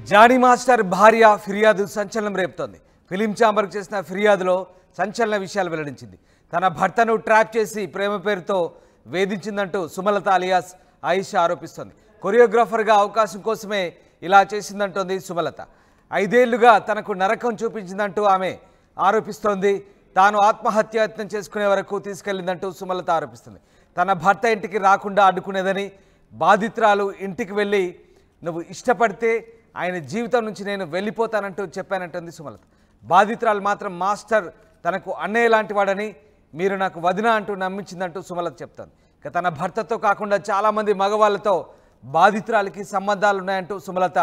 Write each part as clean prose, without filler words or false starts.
Johnny master భార్య ఫిర్యాదు సంచలనం రేపుతోంది. ఫిలిం ఛాంబర్కు చేసిన ఫిర్యాదులో సంచలన విషయాలు వెల్లడించింది. తన భర్తను ట్రాప్ చేసి ప్రేమ పేరుతో వేధించిందంటూ సుమలత అలియాస్ ఆయిషా ఆరోపిస్తోంది. కొరియోగ్రాఫర్గా అవకాశం కోసమే ఇలా చేసిందంటోంది సుమలత. 5 ఏళ్లుగా తనకు నరకం చూపించిందంటూ ఆమె ఆరోపిస్తోంది. తాను ఆత్మహత్యాయత్నం చేసుకునే వరకు తీసుకెళ్లిందంటూ సుమలత ఆరోపిస్తుంది. తన భర్త ఇంటికి రాకుండా అడ్డుకునేదని, బాధితురాలు ఇంటికి వెళ్ళి నువ్వు ఇష్టపడితే ఆయన జీవితం నుంచి నేను వెళ్ళిపోతానంటూ చెప్పానంటుంది సుమలత. బాధితురాలు మాత్రం మాస్టర్ తనకు అన్నయ్య లాంటి వాడని, మీరు నాకు వదిన అంటూ నమ్మించిందంటూ సుమలత చెప్తాను. ఇక తన భర్తతో కాకుండా చాలామంది మగవాళ్ళతో బాధితురాలికి సంబంధాలు ఉన్నాయంటూ సుమలత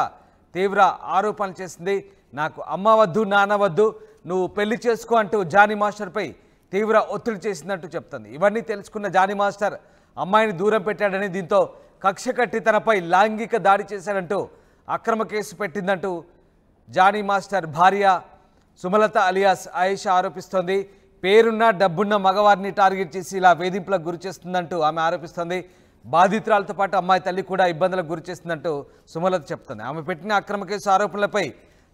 తీవ్ర ఆరోపణలు చేసింది. నాకు అమ్మ వద్దు, నాన్న వద్దు, నువ్వు పెళ్లి చేసుకో అంటూ జానీ మాస్టర్పై తీవ్ర ఒత్తిడి చేసిందంటూ చెప్తుంది. ఇవన్నీ తెలుసుకున్న జానీ మాస్టర్ అమ్మాయిని దూరం పెట్టాడని, దీంతో కక్ష కట్టి తనపై లైంగిక దాడి చేశాడంటూ అక్రమ కేసు పెట్టిందంటూ జానీ మాస్టర్ భార్య సుమలత అలియాస్ ఆయిషా ఆరోపిస్తోంది. పేరున్న డబ్బున్న మగవారిని టార్గెట్ చేసి ఇలా వేధింపులకు గురి చేస్తుందంటూ ఆమె ఆరోపిస్తోంది. బాధితురాలతో పాటు అమ్మాయి తల్లి కూడా ఇబ్బందులకు గురి చేస్తుందంటూ సుమలత చెప్తుంది. ఆమె పెట్టిన అక్రమ కేసు ఆరోపణలపై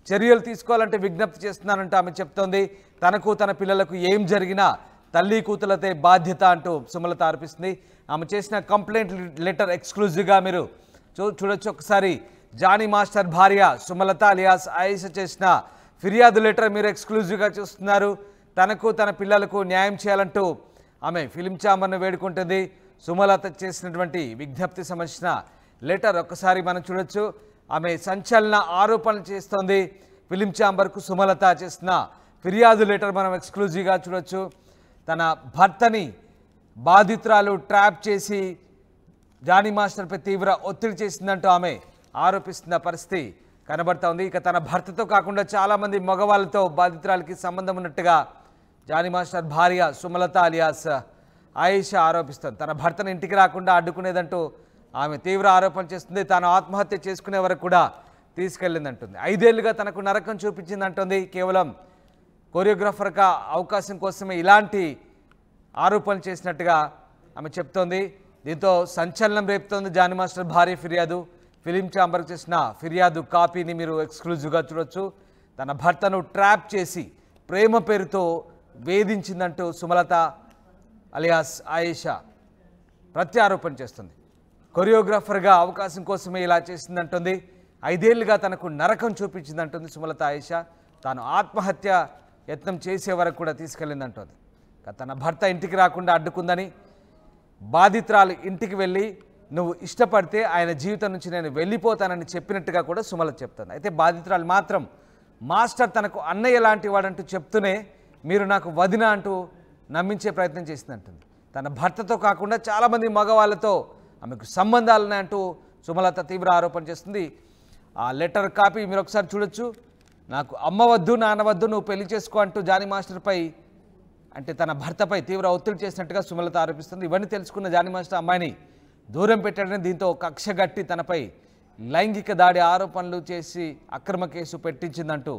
చర్యలు తీసుకోవాలంటే విజ్ఞప్తి చేస్తున్నానంటూ ఆమె చెప్తోంది. తనకు తన పిల్లలకు ఏం జరిగినా తల్లి కూతులతే బాధ్యత అంటూ సుమలత ఆరోపిస్తుంది. ఆమె చేసిన కంప్లైంట్ లెటర్ ఎక్స్క్లూజివ్గా మీరు చూడొచ్చు. ఒకసారి జానీ మాస్టర్ భార్య సుమలత అలియాస్ ఆయిషా చేసిన ఫిర్యాదు లెటర్ మీరు ఎక్స్క్లూజివ్గా చూస్తున్నారు. తనకు తన పిల్లలకు న్యాయం చేయాలంటూ ఆమె ఫిలిం ఛాంబర్ను వేడుకుంటుంది. సుమలత చేసినటువంటి విజ్ఞప్తి సంబంధించిన లెటర్ ఒక్కసారి మనం చూడొచ్చు. ఆమె సంచలన ఆరోపణలు చేస్తోంది. ఫిలిం ఛాంబర్కు సుమలత చేసిన ఫిర్యాదు లెటర్ మనం ఎక్స్క్లూజివ్గా చూడొచ్చు. తన భర్తని బాధితురాలు ట్రాప్ చేసి జానీ మాస్టర్పై తీవ్ర ఒత్తిడి చేసిందంటూ ఆమె ఆరోపిస్తున్న పరిస్థితి కనబడతా ఉంది. ఇక తన భర్తతో కాకుండా చాలామంది మగవాళ్ళతో బాధితురాలకి సంబంధం ఉన్నట్టుగా జానీ మాస్టర్ భార్య సుమలత అలియాస్ ఆయిషా ఆరోపిస్తుంది. తన భర్తను ఇంటికి రాకుండా అడ్డుకునేదంటూ ఆమె తీవ్ర ఆరోపణలు చేస్తుంది. తాను ఆత్మహత్య చేసుకునే వరకు కూడా తీసుకెళ్ళిందంటుంది. 5 ఏళ్లుగా తనకు నరకం చూపించిందంటుంది. కేవలం కొరియోగ్రాఫర్గా అవకాశం కోసమే ఇలాంటి ఆరోపణలు చేసినట్టుగా ఆమె చెప్తోంది. దీంతో సంచలనం రేపుతోంది జానీ మాస్టర్ భార్య ఫిర్యాదు. ఫిలిం ఛాంబర్కి చేసిన ఫిర్యాదు కాపీని మీరు ఎక్స్క్లూజివ్గా చూడొచ్చు. తన భర్తను ట్రాప్ చేసి ప్రేమ పేరుతో వేధించిందంటూ సుమలత అలియాస్ ఆయిషా ప్రత్యారోపణ చేస్తుంది. కొరియోగ్రాఫర్గా అవకాశం కోసమే ఇలా చేసిందంటుంది. 5 ఏళ్లుగా తనకు నరకం చూపించిందంటుంది సుమలత ఆయిషా. తాను ఆత్మహత్య యత్నం చేసే వరకు కూడా తీసుకెళ్ళిందంటుంది. తన భర్త ఇంటికి రాకుండా అడ్డుకుందని, బాధితురాలు ఇంటికి వెళ్ళి నువ్వు ఇష్టపడితే ఆయన జీవితం నుంచి నేను వెళ్ళిపోతానని చెప్పినట్టుగా కూడా సుమలత చెప్తుంది. అయితే బాధితురాలు మాత్రం మాస్టర్ తనకు అన్నయ్య లాంటి వాడంటూ చెప్తూనే మీరు నాకు వదిన అంటూ నమ్మించే ప్రయత్నం చేసిందంటుంది. తన భర్తతో కాకుండా చాలామంది మగవాళ్ళతో ఆమెకు సంబంధాలు ఉన్నాయంటూ సుమలత తీవ్ర ఆరోపణ చేస్తుంది. ఆ లెటర్ కాపీ మీరు ఒకసారి చూడొచ్చు. నాకు అమ్మ వద్దు, నాన్న వద్దు, నువ్వు పెళ్లి చేసుకో అంటూ జానీ మాస్టర్పై అంటే తన భర్తపై తీవ్ర ఒత్తిడి చేసినట్టుగా సుమలత ఆరోపిస్తుంది. ఇవన్నీ తెలుసుకున్న జానీ మాస్టర్ అమ్మాయిని దూరం పెట్టాడని, దీంతో కక్ష గట్టి తనపై లైంగిక దాడి ఆరోపణలు చేసి అక్రమ కేసు పెట్టించిందంటూ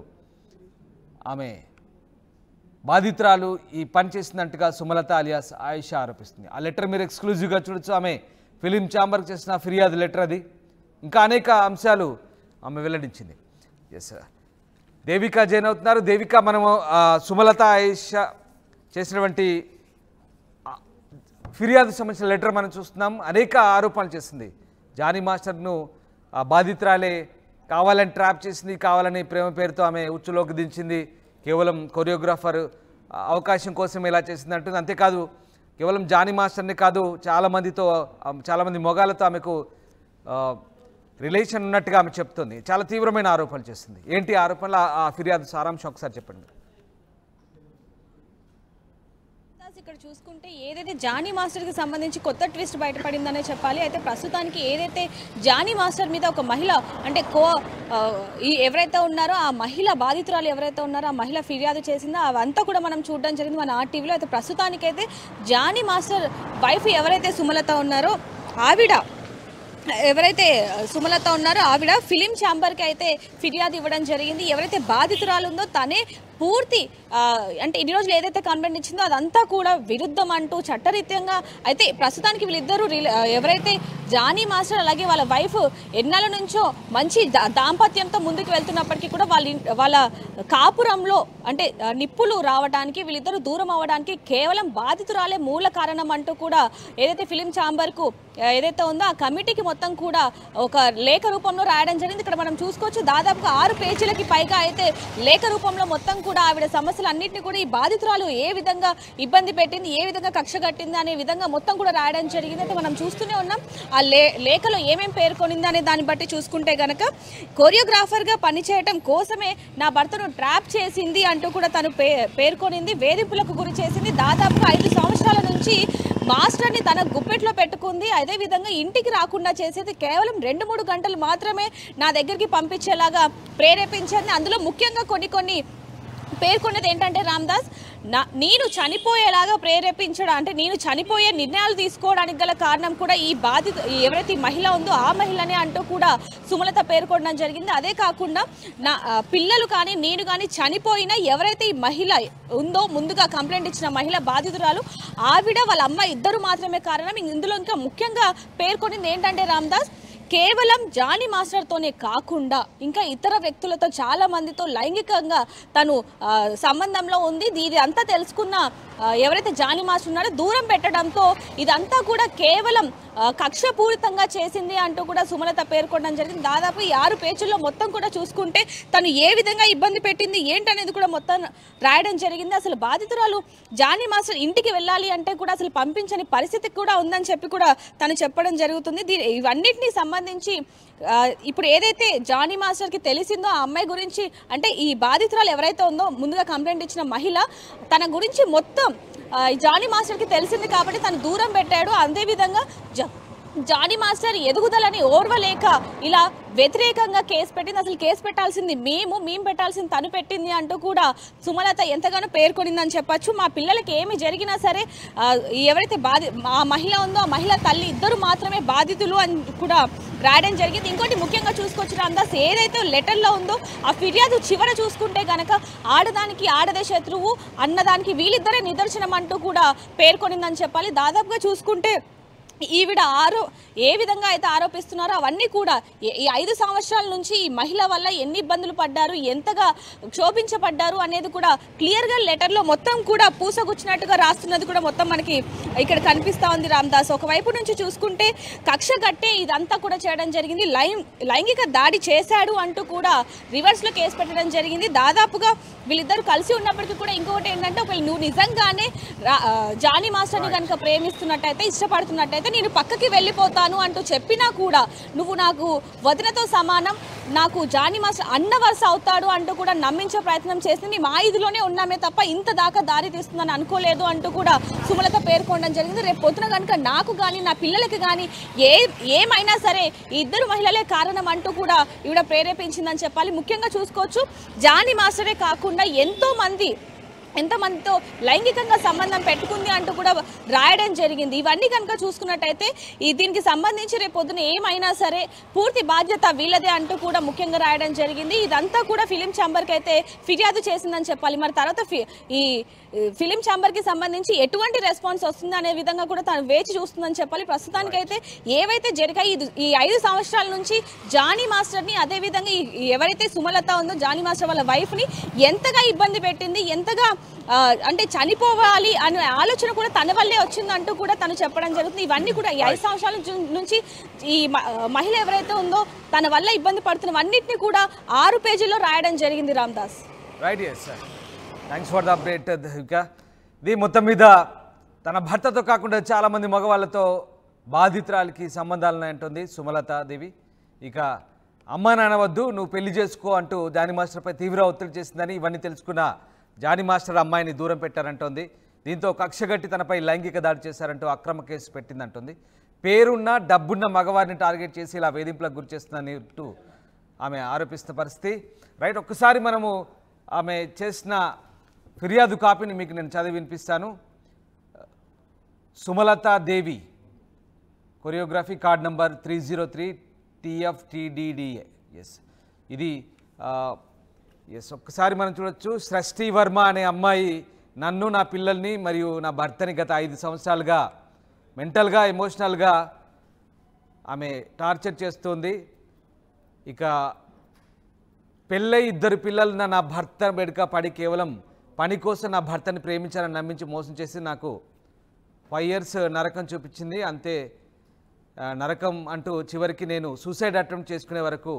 ఆమె బాధితురాలు ఈ పని చేసిందంటుగా సుమలత అలియాస్ ఆయిషా ఆరోపిస్తుంది. ఆ లెటర్ మీరు ఎక్స్క్లూజివ్గా చూడొచ్చు. ఆమె ఫిలిం ఛాంబర్కి చేసిన ఫిర్యాదు లెటర్ అది. ఇంకా అనేక అంశాలు ఆమె వెల్లడించింది. ఎస్, దేవిక జైన్ అవుతున్నారు. దేవిక, మనము సుమలత ఆయిషా చేసినటువంటి ఫిర్యాదు సంబంధించిన లెటర్ మనం చూస్తున్నాం. అనేక ఆరోపణలు చేసింది. జానీ మాస్టర్ను బాధితురాలే కావాలని ట్రాప్ చేసింది, కావాలని ప్రేమ పేరుతో ఆమె ఉచ్చులోకి దించింది, కేవలం కొరియోగ్రాఫర్ అవకాశం కోసం ఇలా చేసింది అంటుంది. అంతేకాదు కేవలం జానీ మాస్టర్ని కాదు, చాలామంది మొగాలతో ఆమెకు రిలేషన్ ఉన్నట్టుగా ఆమె చెప్తుంది. చాలా తీవ్రమైన ఆరోపణలు చేస్తుంది. ఏంటి ఆరోపణలు, ఆ ఫిర్యాదు సారాంశం ఒకసారి చెప్పండి. ఇక్కడ చూసుకుంటే ఏదైతే జానీ మాస్టర్కి సంబంధించి కొత్త ట్విస్ట్ బయటపడిందనే చెప్పాలి. అయితే ప్రస్తుతానికి ఏదైతే జానీ మాస్టర్ మీద ఒక మహిళ అంటే ఎవరైతే ఉన్నారో ఆ మహిళ బాధితురాలు ఎవరైతే ఉన్నారో ఆ మహిళ ఫిర్యాదు చేసిందో అవంతా కూడా మనం చూడడం జరిగింది మన ఆర్టీవీలో. అయితే ప్రస్తుతానికైతే జానీ మాస్టర్ వైఫ్ ఎవరైతే సుమలత ఉన్నారో ఆవిడ ఫిలిం ఛాంబర్కి అయితే ఫిర్యాదు ఇవ్వడం జరిగింది. ఎవరైతే బాధితురాలు ఉందో తనే పూర్తి అంటే ఇన్ని రోజులు ఏదైతే కంప్లైంట్ ఇచ్చిందో అదంతా కూడా విరుద్ధం అంటూ చట్టరీత్యంగా అయితే ప్రస్తుతానికి వీళ్ళిద్దరూ ఎవరైతే జానీ మాస్టర్ అలాగే వాళ్ళ వైఫ్ ఎన్నాళ్ళ నుంచో మంచి దాంపత్యంతో ముందుకు వెళ్తున్నప్పటికీ కూడా వాళ్ళ కాపురంలో అంటే నిప్పులు రావడానికి వీళ్ళిద్దరూ దూరం అవ్వడానికి కేవలం బాధితురాలే మూల కారణం అంటూ కూడా ఏదైతే ఫిలిం ఛాంబర్కు ఏదైతే ఉందో ఆ కమిటీకి మొత్తం కూడా ఒక లేఖ రూపంలో రాయడం జరిగింది. ఇక్కడ మనం చూసుకోవచ్చు దాదాపుగా 6 పేజీలకి పైగా అయితే లేఖ రూపంలో మొత్తం కూడా ఆవిడ సమస్యలన్నింటినీ కూడా ఈ బాధితురాలు ఏ విధంగా ఇబ్బంది పెట్టింది, ఏ విధంగా కక్ష కట్టింది అనే విధంగా మొత్తం కూడా రాయడం జరిగింది. అయితే మనం చూస్తూనే ఉన్నాం ఆ లేఖలో ఏమేమి పేర్కొనింది అనే దాన్ని బట్టి చూసుకుంటే గనక కొరియోగ్రాఫర్గా పనిచేయటం కోసమే నా భర్తను ట్రాప్ చేసింది అంటూ కూడా తను పేర్కొనింది. వేధింపులకు గురి చేసింది. దాదాపుగా 5 సంవత్సరాల నుంచి మాస్టర్ని తన గుప్పెట్లో పెట్టుకుంది. అదేవిధంగా ఇంటికి రాకుండా చేసేది కేవలం 2-3 గంటలు మాత్రమే నా దగ్గరికి పంపించేలాగా ప్రేరేపించింది. అందులో ముఖ్యంగా కొన్ని పేర్కొన్నది ఏంటంటే రామ్దాస్ నేను చనిపోయేలాగా ప్రేరేపించడం అంటే నేను చనిపోయే నిర్ణయాలు తీసుకోవడానికి గల కారణం కూడా ఈ ఎవరైతే ఈ మహిళ ఉందో ఆ మహిళనే అంటూ కూడా సుమలత పేర్కొనడం జరిగింది. అదే కాకుండా నా పిల్లలు కానీ నేను కానీ చనిపోయినా ఎవరైతే ఈ మహిళ ఉందో ముందుగా కంప్లైంట్ ఇచ్చిన మహిళ బాధితురాలు ఆవిడ వాళ్ళ అమ్మ ఇద్దరు మాత్రమే కారణం. ఇందులో ఇంకా ముఖ్యంగా పేర్కొనింది ఏంటంటే రామ్దాస్ కేవలం జానీ మాస్టర్తోనే కాకుండా ఇంకా ఇతర వ్యక్తులతో చాలా మందితో లైంగికంగా తను సంబంధంలో ఉంది. ఇది అంతా తెలుసుకున్న ఎవరైతే జానీ మాస్టర్ ఉన్నారో దూరం పెట్టడంతో ఇదంతా కూడా కేవలం కక్షపూరితంగా చేసింది అంటూ కూడా సుమలత పేర్కొనడం జరిగింది. దాదాపు ఈ 6 పేజీల్లో మొత్తం కూడా చూసుకుంటే తను ఏ విధంగా ఇబ్బంది పెట్టింది ఏంటనేది కూడా మొత్తం రాయడం జరిగింది. అసలు బాధితురాలు జానీ మాస్టర్ ఇంటికి వెళ్ళాలి అంటే కూడా అసలు పంపించని పరిస్థితి కూడా ఉందని చెప్పి కూడా తను చెప్పడం జరుగుతుంది. ఇవన్నిటినీ సంబంధించి ఇప్పుడు ఏదైతే జానీ మాస్టర్కి తెలిసిందో ఆ అమ్మాయి గురించి అంటే ఈ బాధితురాలు ఎవరైతే ఉందో ముందుగా కంప్లైంట్ ఇచ్చిన మహిళ తన గురించి మొత్తం జానీ మాస్టర్కి తెలిసింది కాబట్టి తను దూరం పెట్టాడు. అదేవిధంగా జానీ మాస్టర్ ఎదుగుదలని ఓర్వలేక ఇలా వ్యతిరేకంగా కేసు పెట్టింది. అసలు కేసు పెట్టాల్సింది మేము పెట్టాల్సింది తను పెట్టింది అంటూ కూడా సుమలత ఎంతగానో పేర్కొనిందని చెప్పచ్చు. మా పిల్లలకి ఏమి జరిగినా సరే ఎవరైతే ఆ మహిళ ఉందో ఆ మహిళ తల్లి ఇద్దరు మాత్రమే బాధితులు అని కూడా రాయడం జరిగింది. ఇంకోటి ముఖ్యంగా చూసుకొచ్చిన అందాస్ ఏదైతే లెటర్లో ఉందో ఆ ఫిర్యాదు చివర చూసుకుంటే కనుక ఆడదానికి ఆడదే శత్రువు అన్నదానికి వీళ్ళిద్దరే నిదర్శనం అంటూ కూడా పేర్కొనిందని చెప్పాలి. దాదాపుగా చూసుకుంటే ఈవిడ ఏ విధంగా అయితే ఆరోపిస్తున్నారో అవన్నీ కూడా ఈ 5 సంవత్సరాల నుంచి ఈ మహిళ వల్ల ఎన్ని ఇబ్బందులు పడ్డారు, ఎంతగా క్షోభించబడ్డారు అనేది కూడా క్లియర్గా లెటర్లో మొత్తం కూడా పూసగుచ్చినట్టుగా రాస్తున్నది కూడా మొత్తం మనకి ఇక్కడ కనిపిస్తూ ఉంది రామ్దాస్. ఒకవైపు నుంచి చూసుకుంటే కక్ష కట్టే ఇదంతా కూడా చేయడం జరిగింది. లైంగిక దాడి చేశాడు అంటూ కూడా రివర్స్లో కేసు పెట్టడం జరిగింది. దాదాపుగా వీళ్ళిద్దరు కలిసి ఉన్నప్పటికీ కూడా ఇంకొకటి ఏంటంటే ఒకవేళ నువ్వు నిజంగానే జానీ మాస్టర్ని కనుక ప్రేమిస్తున్నట్టయితే ఇష్టపడుతున్నట్టయితే నేను పక్కకి వెళ్ళిపోతాను అంటూ చెప్పినా కూడా నువ్వు నాకు వదినతో సమానం, నాకు జానీ మాస్టర్ అన్న వరుస అవుతాడు అంటూ కూడా నమ్మించే ప్రయత్నం చేసింది. మా ఇదిలోనే ఉన్నామే తప్ప ఇంత దాకా దారి తీస్తుందని అనుకోలేదు అంటూ కూడా సుమలత పేర్కొనడం జరిగింది. రేపు పొద్దున కనుక నాకు కానీ నా పిల్లలకి కానీ ఏమైనా సరే ఈ ఇద్దరు మహిళలే కారణం అంటూ కూడా ఈవిడ ప్రేరేపించిందని చెప్పాలి. ముఖ్యంగా చూసుకోవచ్చు జానీ మాస్టరే కాకుండా ఎంతమందితో లైంగికంగా సంబంధం పెట్టుకుంది అంటూ కూడా రాయడం జరిగింది. ఇవన్నీ కనుక చూసుకున్నట్టయితే దీనికి సంబంధించి రేపు పొద్దున ఏమైనా సరే పూర్తి బాధ్యత వీళ్ళదే అంటూ కూడా ముఖ్యంగా రాయడం జరిగింది. ఇదంతా కూడా ఫిలిం ఛాంబర్కి అయితే ఫిర్యాదు చేసిందని చెప్పాలి. మరి తర్వాత ఈ ఫిలిం ఛాంబర్కి సంబంధించి ఎటువంటి రెస్పాన్స్ వస్తుంది అనే విధంగా కూడా తను వేచి చూస్తుందని చెప్పాలి. ప్రస్తుతానికైతే ఏవైతే జరిగాయి ఈ 5 సంవత్సరాల నుంచి జానీ మాస్టర్ని అదేవిధంగా ఎవరైతే సుమలత ఉందో జానీ మాస్టర్ వాళ్ళ వైఫ్ని ఎంతగా ఇబ్బంది పెట్టింది, ఎంతగా అంటే చనిపోవాలి అనే ఆలోచన కూడా తన వల్లే వచ్చిందంటూ కూడా తను చెప్పడం జరుగుతుంది. ఇవన్నీ కూడా ఈ 5 సంవత్సరాల నుంచి ఈ మహిళ ఎవరైతే ఉందో తన వల్ల ఇబ్బంది పడుతున్నవన్నింటినీ కూడా 6 పేజీల్లో రాయడం జరిగింది Ramdas. Right, yes sir, thanks for the update Devika. ఇది మొత్తం మీద తన భర్తతో కాకుండా చాలామంది మగవాళ్ళతో బాధితురాలకి సంబంధాలున్నాయంటుంది సుమలత దేవి. ఇక అమ్మా నాన్న వద్దు నువ్వు పెళ్లి చేసుకో అంటూ జానీ మాస్టర్పై తీవ్ర ఒత్తిడి చేసిందని ఇవన్నీ తెలుసుకున్న జానీ మాస్టర్ అమ్మాయిని దూరం పెట్టారంటోంది. దీంతో కక్షగట్టి తనపై లైంగిక దాడి చేశారంటూ అక్రమ కేసు పెట్టిందంటుంది. పేరున్న డబ్బున్న మగవారిని టార్గెట్ చేసి ఇలా వేధింపులకు గురి చేస్తుందంటూ ఆమె ఆరోపిస్తున్న పరిస్థితి. రైట్, ఒక్కసారి మనము ఆమె చేసిన ఫిర్యాదు కాపీని మీకు నేను చదివి వినిపిస్తాను. Sumalatha Devi, choreography card number 303 TFTDDA. Yes, ఇది ఎస్, ఒక్కసారి మనం చూడొచ్చు. సృష్టి వర్మ అనే అమ్మాయి నన్ను, నా పిల్లల్ని మరియు నా భర్తని గత 5 సంవత్సరాలుగా మెంటల్గా, ఎమోషనల్గా ఆమె టార్చర్ చేస్తుంది. ఇక పెళ్ళై 2 పిల్లలున్న నా భర్త వెనుక పడి కేవలం పని కోసం నా భర్తని ప్రేమించాలని నమ్మించి మోసం చేసి నాకు 5 years నరకం చూపించింది. అంతే నరకం అంటూ చివరికి నేను సూసైడ్ అటెంప్ట్ చేసుకునే వరకు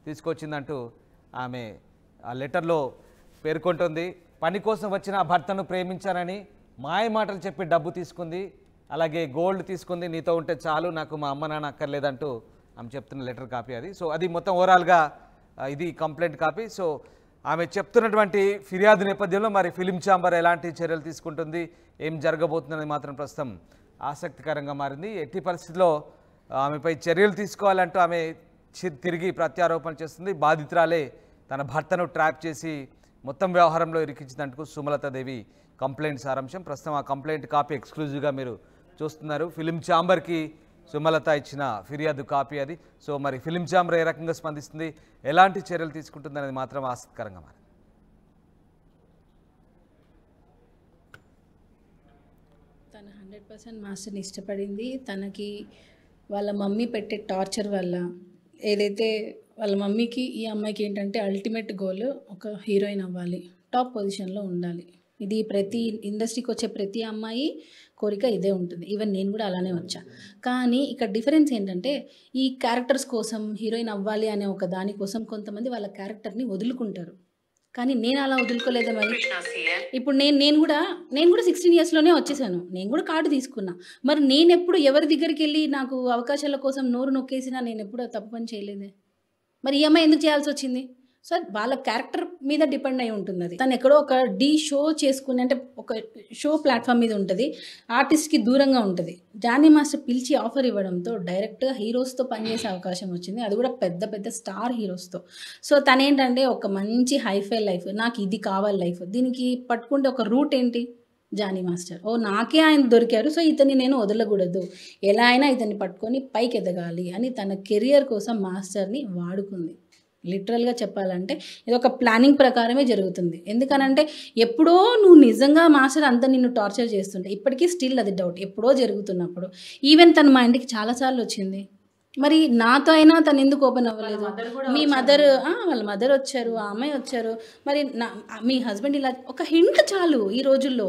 తీసుకొచ్చిందంటూ ఆమె ఆ లెటర్లో పేర్కొంటుంది. పని కోసం వచ్చిన ఆ భర్తను ప్రేమించానని మాయ మాటలు చెప్పి డబ్బు తీసుకుంది, అలాగే గోల్డ్ తీసుకుంది. నీతో ఉంటే చాలు, నాకు మా అమ్మ నాన్న అక్కర్లేదంటూ ఆమె చెప్తున్న లెటర్ కాపీ అది. సో అది మొత్తం ఓవరాల్గా ఇది కంప్లైంట్ కాపీ. సో ఆమె చెప్తున్నటువంటి ఫిర్యాదు నేపథ్యంలో మరి ఫిలిం ఛాంబర్ ఎలాంటి చర్యలు తీసుకుంటుంది, ఏం జరగబోతుందనేది మాత్రం ప్రస్తుతం ఆసక్తికరంగా మారింది. ఎట్టి పరిస్థితుల్లో ఆమెపై చర్యలు తీసుకోవాలంటూ ఆమె తిరిగి ప్రత్యారోపణ చేస్తుంది. బాధితురాలే తన భర్తను ట్రాప్ చేసి మొత్తం వ్యవహారంలో ఇరికించినందుకు సుమలతాదేవి కంప్లైంట్ సారాంశం. ప్రస్తుతం ఆ కంప్లైంట్ కాపీ ఎక్స్క్లూజివ్గా మీరు చూస్తున్నారు. ఫిలిం ఛాంబర్కి సుమలత ఇచ్చిన ఫిర్యాదు కాపీ అది. సో మరి ఫిలిం ఛాంబర్ ఏ రకంగా స్పందిస్తుంది, ఎలాంటి చర్యలు తీసుకుంటుంది అనేది మాత్రం ఆసక్తికరంగా మారింది. తను 100% మాస్టర్ని ఇష్టపడింది. తనకి వాళ్ళ మమ్మీ పెట్టే టార్చర్ వల్ల ఏదైతే వాళ్ళ మమ్మీకి ఈ అమ్మాయికి ఏంటంటే అల్టిమేట్ గోల్ ఒక హీరోయిన్ అవ్వాలి, టాప్ పొజిషన్లో ఉండాలి. ఇది ప్రతి ఇండస్ట్రీకి వచ్చే ప్రతి అమ్మాయి కోరిక ఇదే ఉంటుంది. ఈవెన్ నేను కూడా అలానే వచ్చా. కానీ ఇక్కడ డిఫరెన్స్ ఏంటంటే ఈ క్యారెక్టర్స్ కోసం హీరోయిన్ అవ్వాలి అనే ఒక దానికోసం కొంతమంది వాళ్ళ క్యారెక్టర్ని వదులుకుంటారు. కానీ నేను అలా వదులుకోలేదు. మరి ఇప్పుడు నేను కూడా 16 yearsలోనే వచ్చేసాను. నేను కూడా కార్డు తీసుకున్నా. మరి నేను ఎప్పుడు ఎవరి దగ్గరికి వెళ్ళి నాకు అవకాశాల కోసం నోరు నొక్కేసినా నేను ఎప్పుడు తప్పు పని చేయలేదే. మరి ఈ అమ్మాయి ఎందుకు చేయాల్సి వచ్చింది? సో వాళ్ళ క్యారెక్టర్ మీద డిపెండ్ అయి ఉంటుంది. అది తను ఎక్కడో ఒక షో చేసుకుని, అంటే ఒక షో ప్లాట్ఫామ్ మీద ఉంటుంది, ఆర్టిస్ట్కి దూరంగా ఉంటుంది. జానీ మాస్టర్ పిలిచి ఆఫర్ ఇవ్వడంతో డైరెక్ట్గా హీరోస్తో పనిచేసే అవకాశం వచ్చింది, అది కూడా పెద్ద పెద్ద స్టార్ హీరోస్తో. సో తనేంటంటే ఒక మంచి హైఫై లైఫ్, నాకు ఇది కావాలి లైఫ్, దీనికి పట్టుకుంటే ఒక రూట్ ఏంటి? జానీ మాస్టర్. నాకే ఆయన దొరికారు, సో ఇతన్ని నేను వదలకూడదు, ఎలా అయినా ఇతన్ని పట్టుకొని పైకి ఎదగాలి అని తన కెరియర్ కోసం మాస్టర్ని వాడుకుంది. లిటరల్గా చెప్పాలంటే ఇది ఒక ప్లానింగ్ ప్రకారమే జరుగుతుంది. ఎందుకనంటే ఎప్పుడో నువ్వు నిజంగా మాస్టర్ అంతా నిన్ను టార్చర్ చేస్తుంటే, ఇప్పటికీ స్టిల్ అది డౌట్, ఎప్పుడో జరుగుతున్నప్పుడు. ఈవెన్ తన మా ఇంటికి చాలాసార్లు వచ్చింది. మరి నాతో అయినా తను ఎందుకు ఓపెన్ అవ్వలేదు? మీ మదర్, వాళ్ళ మదర్ వచ్చారు, ఆ అమ్మాయి వచ్చారు. మరి మీ హస్బెండ్ ఇలా ఒక హింట్ చాలు, ఈ రోజుల్లో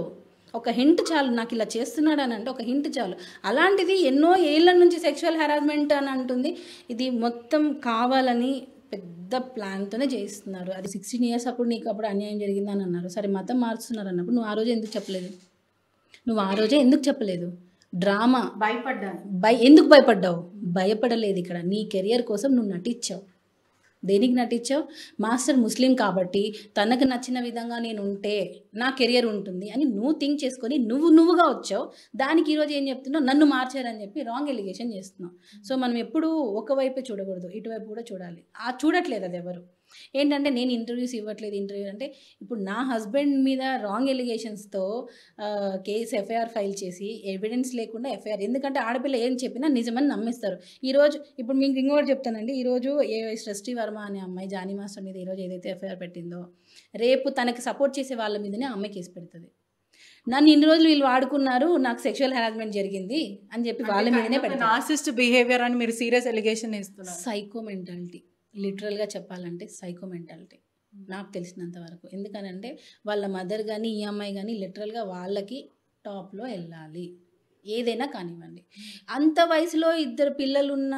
ఒక హింట్ చాలు, నాకు ఇలా చేస్తున్నాడు అని అంటే ఒక హింట్ చాలు. అలాంటిది ఎన్నో ఏళ్ళ నుంచి సెక్షువల్ హెరాస్మెంట్ అని అంటుంది. ఇది మొత్తం కావాలని పెద్ద ప్లాన్తోనే చేయిస్తున్నారు. అది 16 years అప్పుడు నీకు అప్పుడు అన్యాయం జరిగిందని అన్నారు. సరే మతం మారుస్తున్నారు అన్నప్పుడు నువ్వు ఆ రోజే ఎందుకు చెప్పలేదు? డ్రామా. భయపడ్డాను. ఎందుకు భయపడ్డావు? భయపడలేదు. ఇక్కడ నీ కెరియర్ కోసం నువ్వు నటించావు. దేనికి నటించావు? మాస్టర్ ముస్లిం కాబట్టి తనకు నచ్చిన విధంగా నేను ఉంటే నా కెరియర్ ఉంటుంది అని నువ్వు థింక్ చేసుకొని నువ్వుగా వచ్చావు. దానికి ఈరోజు ఏం చెప్తున్నావు? నన్ను మార్చారని చెప్పి రాంగ్ ఎలిగేషన్ చేస్తున్నావు. సో మనం ఎప్పుడూ ఒకవైపే చూడకూడదు, ఇటువైపు కూడా చూడాలి. చూడట్లేదు అది ఎవరు. ఏంటంటే నేను ఇంటర్వ్యూస్ ఇవ్వట్లేదు, ఇంటర్వ్యూ అంటే ఇప్పుడు నా హస్బెండ్ మీద రాంగ్ ఎలిగేషన్స్తో కేసు ఎఫ్ఐఆర్ ఫైల్ చేసి ఎవిడెన్స్ లేకుండా ఎఫ్ఐఆర్, ఎందుకంటే ఆడపిల్ల ఏం చెప్పినా నిజమని నమ్మేస్తారు. ఈరోజు ఇప్పుడు మీకు ఇంకోటి చెప్తానండి. ఈరోజు సృష్టి వర్మ అనే అమ్మాయి జానీ మాస్టర్ మీద ఈరోజు ఏదైతే ఎఫ్ఐఆర్ పెట్టిందో, రేపు తనకి సపోర్ట్ చేసే వాళ్ళ మీదనే అమ్మాయి కేసు పెడుతుంది. నన్ను ఇన్ని రోజులు వీళ్ళు వాడుకున్నారు, నాకు సెక్షువల్ హెరాస్మెంట్ జరిగింది అని చెప్పి వాళ్ళ మీదనే పెడతారు. నార్సిస్ట్ బిహేవియర్ అని మీరు సీరియస్ ఎలిగేషన్ ఇస్తున్నారు. సైకో మెంటాలిటీ, లిటరల్గా చెప్పాలంటే సైకో మెంటాలిటీ నాకు తెలిసినంత వరకు. ఎందుకనంటే వాళ్ళ మదర్ కానీ ఈ అమ్మాయి కానీ లిటరల్గా వాళ్ళకి టాప్లో వెళ్ళాలి, ఏదైనా కానివ్వండి. అంత వయసులో 2 పిల్లలు ఉన్న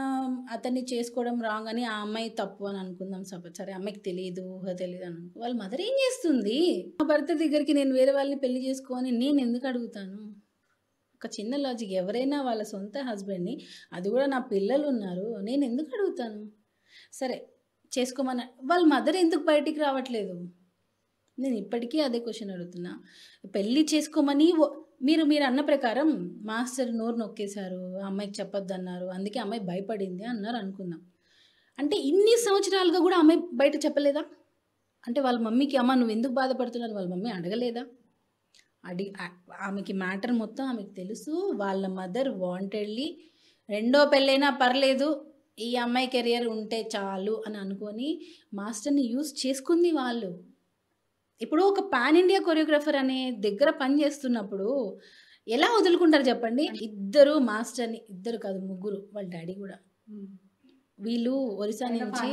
అతన్ని చేసుకోవడం రాంగ్ అని ఆ అమ్మాయి తప్పు అని అనుకుందాం. సరే అమ్మాయికి తెలియదు, ఊహ తెలియదు అని అనుకో, వాళ్ళ మదర్ ఏం చేస్తుంది? మా భర్త దగ్గరికి నేను వేరే వాళ్ళని పెళ్లి చేసుకోని నేను ఎందుకు అడుగుతాను? ఒక చిన్న లాజిక్. ఎవరైనా వాళ్ళ సొంత హస్బెండ్ని, అది కూడా నా పిల్లలు ఉన్నారు, నేను ఎందుకు అడుగుతాను? సరే చేసుకోమని వాళ్ళ మదర్ ఎందుకు బయటికి రావట్లేదు? నేను ఇప్పటికీ అదే క్వశ్చన్ అడుగుతున్నా. పెళ్ళి చేసుకోమని మీరు అన్న ప్రకారం మాస్టర్ నోరు నొక్కేశారు, అమ్మాయికి చెప్పొద్దు అన్నారు, అందుకే అమ్మాయి భయపడింది అన్నారు అనుకుందాం. అంటే ఇన్ని సంవత్సరాలుగా కూడా అమ్మాయి బయట చెప్పలేదా? అంటే వాళ్ళ మమ్మీకి అమ్మ నువ్వు ఎందుకు బాధపడుతున్నారు వాళ్ళ మమ్మీ అడగలేదా? ఆమెకి మ్యాటర్ మొత్తం ఆమెకు తెలుసు. వాళ్ళ మదర్ వాంటెడ్లీ రెండో పెళ్ళైనా పర్లేదు, ఈ అమ్మాయి కెరియర్ ఉంటే చాలు అని అనుకొని మాస్టర్ని యూజ్ చేసుకుంది వాళ్ళు. ఇప్పుడు ఒక పాన్ ఇండియా కొరియోగ్రాఫర్ అనే దగ్గర పని చేస్తున్నప్పుడు ఎలా వదులుకుంటారు చెప్పండి? ఇద్దరు మాస్టర్ని, ఇద్దరు కాదు ముగ్గురు, వాళ్ళ డాడీ కూడా వీళ్ళు ఒరిస్సా నుంచి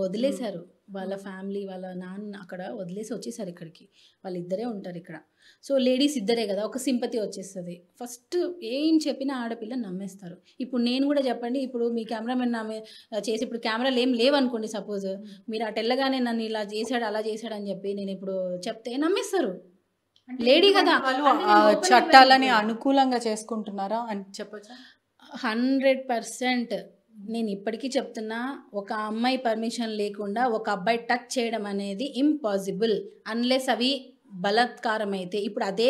వదిలేశారు. వాళ్ళ ఫ్యామిలీ వాళ్ళ నాన్న అక్కడ వదిలేసి వచ్చేసారు ఇక్కడికి. వాళ్ళిద్దరే ఉంటారు ఇక్కడ. సో లేడీస్ ఇద్దరే కదా, ఒక సింపతి వచ్చేస్తుంది. ఫస్ట్ ఏం చెప్పినా ఆడపిల్ల నమ్మేస్తారు. ఇప్పుడు నేను కూడా చెప్పండి, ఇప్పుడు మీ కెమెరామెన్ చేసి ఇప్పుడు కెమెరాలు ఏం లేవనుకోండి, సపోజ్ మీరు అటు వెళ్ళగానే నన్ను ఇలా చేశాడు అలా చేశాడు అని చెప్పి నేను ఇప్పుడు చెప్తే నమ్మేస్తారు. లేడీ కదా, చట్టాలని అనుకూలంగా చేసుకుంటున్నారా అని చెప్పొచ్చా? 100% నేను ఇప్పటికీ చెప్తున్నా, ఒక అమ్మాయి పర్మిషన్ లేకుండా ఒక అబ్బాయి టచ్ చేయడం అనేది ఇంపాసిబుల్, అన్లెస్ అవి బలాత్కారం అయితే. ఇప్పుడు అదే